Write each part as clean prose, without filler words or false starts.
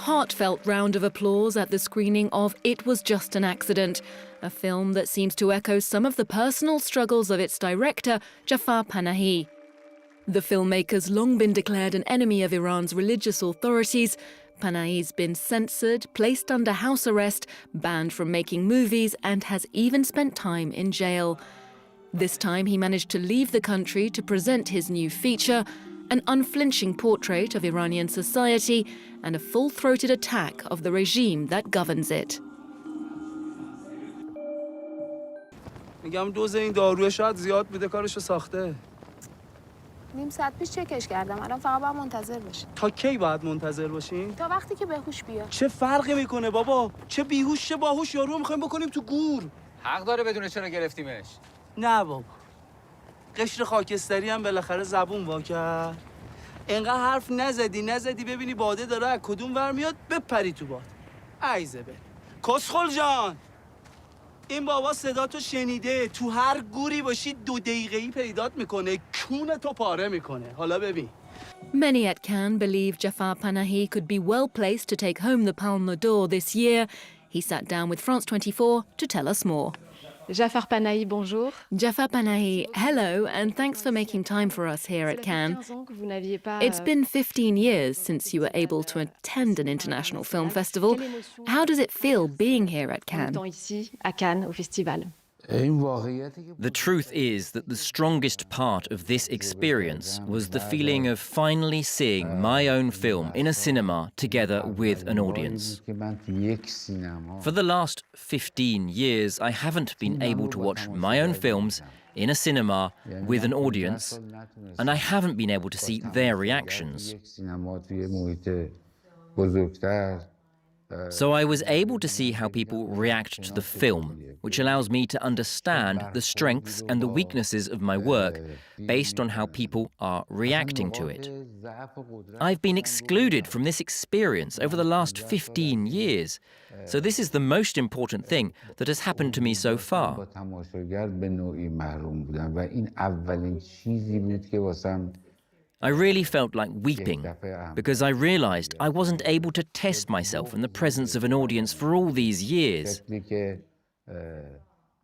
heartfelt round of applause at the screening of It Was Just an Accident, a film that seems to echo some of the personal struggles of its director, Jafar Panahi. The filmmaker's long been declared an enemy of Iran's religious authorities. Panahi's been censored, placed under house arrest, banned from making movies, and has even spent time in jail. This time he managed to leave the country to present his new feature, an unflinching portrait of Iranian society and a full-throated attack of the regime that governs it. میگم دوز این داروی شاید زیاد بوده کارشو ساخته. نیم ساعت پیش چکش کردم. الان فقط باید منتظر باشیم. تا کی باید منتظر باشیم؟ تا وقتی که بهوش بیاد. چه فرقی میکنه بابا؟ چه بیهوش چه باهوش یارو میخوایم بکنیم تو گور. حق داره بدونه چرا گرفتیمش. نه بابا. قشر خاکستری هم بالاخره زبون وا کرد. انقدر حرف نزدی ببینی باده داره از کدوم ور میاد بپری تو باد. عیزه به. کسخل جان. این بابا صدا تو شنیده، تو هر گوری باشی 2 دقیقه‌ای پیدات میکنه، کون تو پاره میکنه. حالا ببین. Many at Cannes believe Jafar Panahi could be well placed to take home the Palme d'Or this year. He sat down with France24 to tell us more. Jafar Panahi, bonjour. Jafar Panahi, hello, and thanks for making time for us here at Cannes. It's been 15 years since you were able to attend an international film festival. How does it feel being here at Cannes? The truth is that the strongest part of this experience was the feeling of finally seeing my own film in a cinema together with an audience. For the last 15 years, I haven't been able to watch my own films in a cinema with an audience, and I haven't been able to see their reactions. So I was able to see how people react to the film, which allows me to understand the strengths and the weaknesses of my work based on how people are reacting to it. I've been excluded from this experience over the last 15 years, so this is the most important thing that has happened to me so far. I really felt like weeping because I realized I wasn't able to test myself in the presence of an audience for all these years.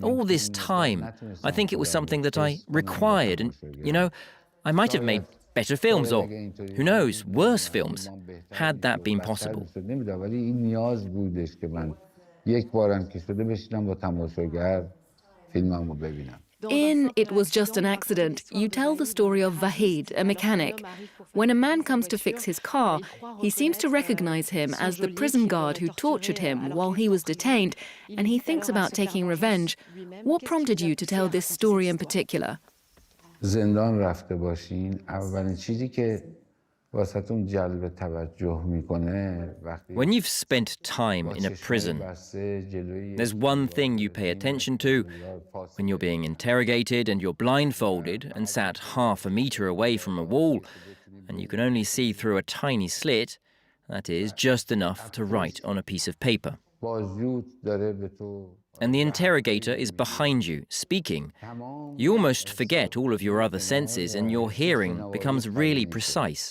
All this time, I think it was something that I required, and, you know, I might have made better films or, who knows, worse films, had that been possible. In It Was Just an Accident, you tell the story of Vahid, a mechanic. When a man comes to fix his car, he seems to recognize him as the prison guard who tortured him while he was detained, and he thinks about taking revenge. What prompted you to tell this story in particular? When you've spent time in a prison, there's one thing you pay attention to. When you're being interrogated and you're blindfolded and sat half a meter away from a wall, and you can only see through a tiny slit, that is just enough to write on a piece of paper. And the interrogator is behind you, speaking. You almost forget all of your other senses and your hearing becomes really precise.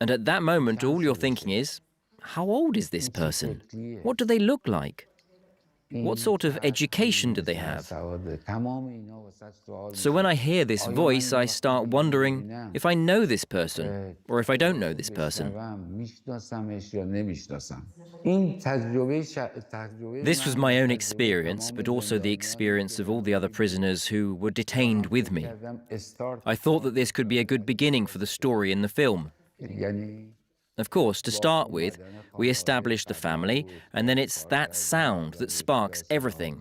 And at that moment, all you're thinking is, how old is this person? What do they look like? What sort of education do they have? So when I hear this voice, I start wondering if I know this person or if I don't know this person. This was my own experience, but also the experience of all the other prisoners who were detained with me. I thought that this could be a good beginning for the story in the film. Of course, to start with, we establish the family, and then it's that sound that sparks everything,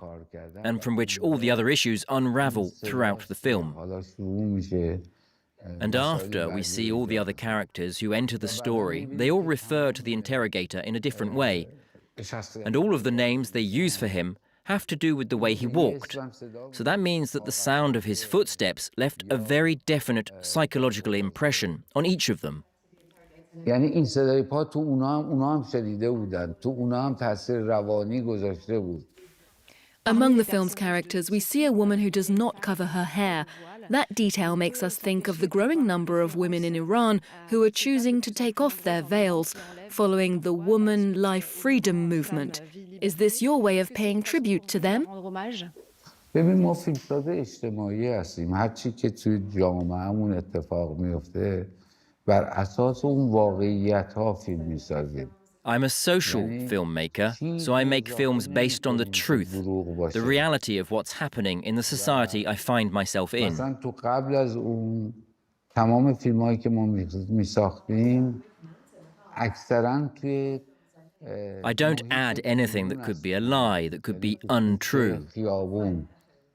and from which all the other issues unravel throughout the film. And after we see all the other characters who enter the story, they all refer to the interrogator in a different way, and all of the names they use for him have to do with the way he walked. So that means that the sound of his footsteps left a very definite psychological impression on each of them. یعنی این صدای پا تو اونا هم شنیده بودن تو اونا هم تاثیر روانی گذاشته بود Among the film's characters, we see a woman who does not cover her hair. That detail makes us think of the growing number of women in Iran who are choosing to take off their veils, following the woman life freedom movement. Is this your way of paying tribute to them? ببین ما فیلمساز اجتماعی هستیم. هر چی که توی جامعهمون اتفاق میفته بر اساس اون واقعیت‌ها فیلم می‌سازیم. I'm a social filmmaker, so I make films based on the truth, the reality of what's happening in the society I find myself in. مثلا تو قبل از اون تمام فیلم‌هایی که ما می‌ساختیم اکثراً توی I don't add anything that could be a lie, that could be untrue. خیابون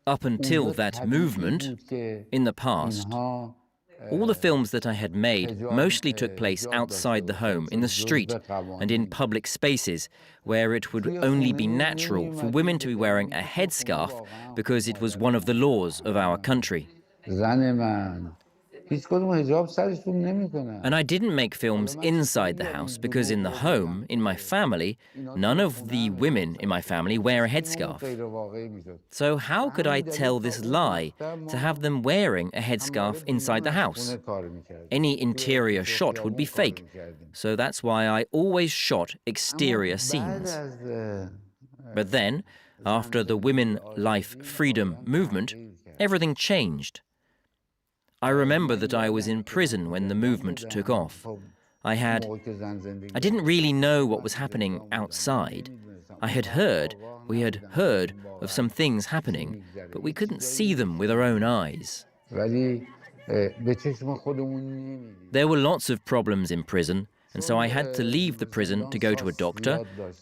Up until that movement, in the past, all the films that I had made mostly took place outside the home, in the street, and in public spaces, where it would only be natural for women to be wearing a headscarf because it was one of the laws of our country. زن من هیچ کدوم حجاب سرشون نمی‌کنن. And I didn't make films inside the house because in the home, in my family, none of the women in my family wear a headscarf. So how could I tell this lie to have them wearing a headscarf inside the house? Any interior shot would be fake. So that's why I always shot exterior scenes. But then, after the women life freedom movement, everything changed. I remember that I was in prison when the movement took off. I didn't really know what was happening outside. We had heard of some things happening, but we couldn't see them with our own eyes. There were lots of problems in prison, and so I had to leave the prison to go to a doctor,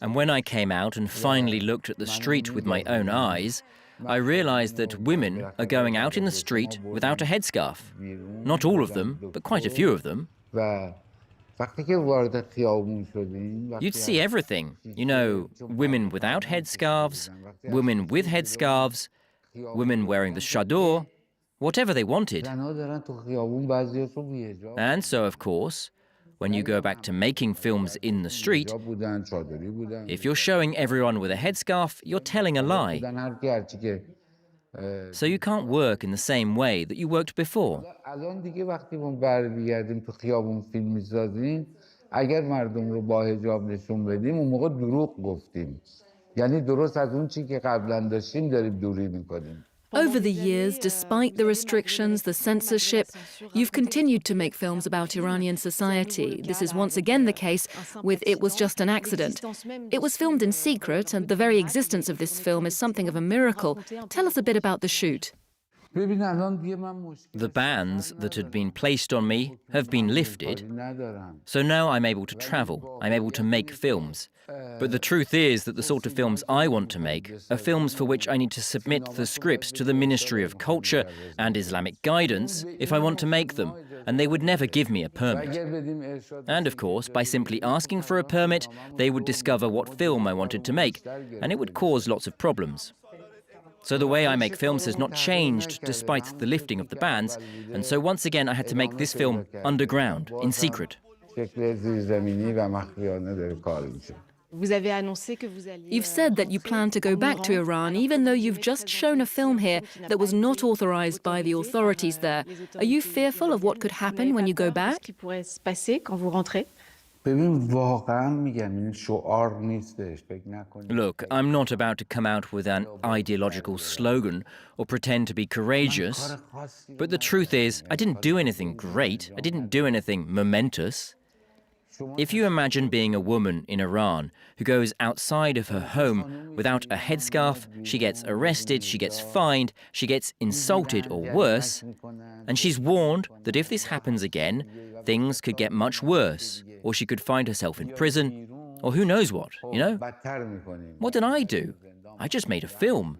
and when I came out and finally looked at the street with my own eyes, I realized that women are going out in the street without a headscarf. Not all of them, but quite a few of them. You'd see everything. You know, women without headscarves, women with headscarves, women wearing the chador, whatever they wanted. And so, of course, when you go back to making films in the street, if you're showing everyone with a headscarf, you're telling a lie. So you can't work in the same way that you worked before. Over the years, despite the restrictions, the censorship, you've continued to make films about Iranian society. This is once again the case with It Was Just an Accident. It was filmed in secret, and the very existence of this film is something of a miracle. Tell us a bit about the shoot. The bans that had been placed on me have been lifted, so now I'm able to travel, I'm able to make films. But the truth is that the sort of films I want to make are films for which I need to submit the scripts to the Ministry of Culture and Islamic Guidance if I want to make them, and they would never give me a permit. And of course, by simply asking for a permit, they would discover what film I wanted to make, and it would cause lots of problems. So the way I make films has not changed despite the lifting of the bans, and so once again I had to make this film underground, in secret. You've said that you plan to go back to Iran, even though you've just shown a film here that was not authorized by the authorities there. Are you fearful of what could happen when you go back? Look, I'm not about to come out with an ideological slogan or pretend to be courageous, but the truth is, I didn't do anything great, I didn't do anything momentous. If you imagine being a woman in Iran who goes outside of her home without a headscarf, she gets arrested, she gets fined, she gets insulted or worse, and she's warned that if this happens again, things could get much worse, or she could find herself in prison, or who knows what, you know? What did I do? I just made a film.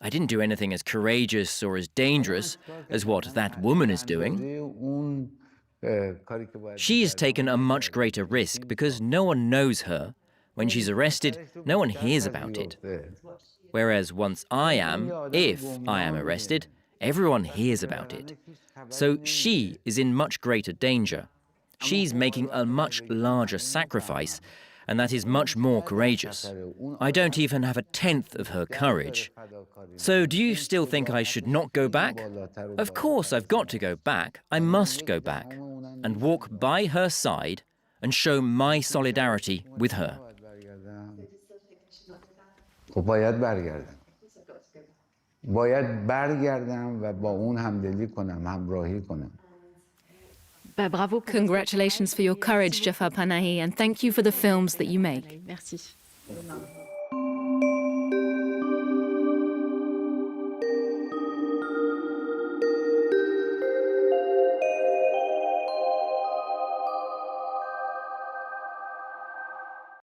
I didn't do anything as courageous or as dangerous as what that woman is doing. She has taken a much greater risk because no one knows her. When she's arrested, no one hears about it. Whereas once if I am arrested, everyone hears about it. So she is in much greater danger. She's making a much larger sacrifice, and that is much more courageous. I don't even have a tenth of her courage. So do you still think I should not go back? Of course I've got to go back. I must go back and walk by her side and show my solidarity with her. باید برگردم و با اون همدلی کنم، همراهی کنم. Congratulations for your courage, Jafar Panahi, and thank you for the films that you make. Merci.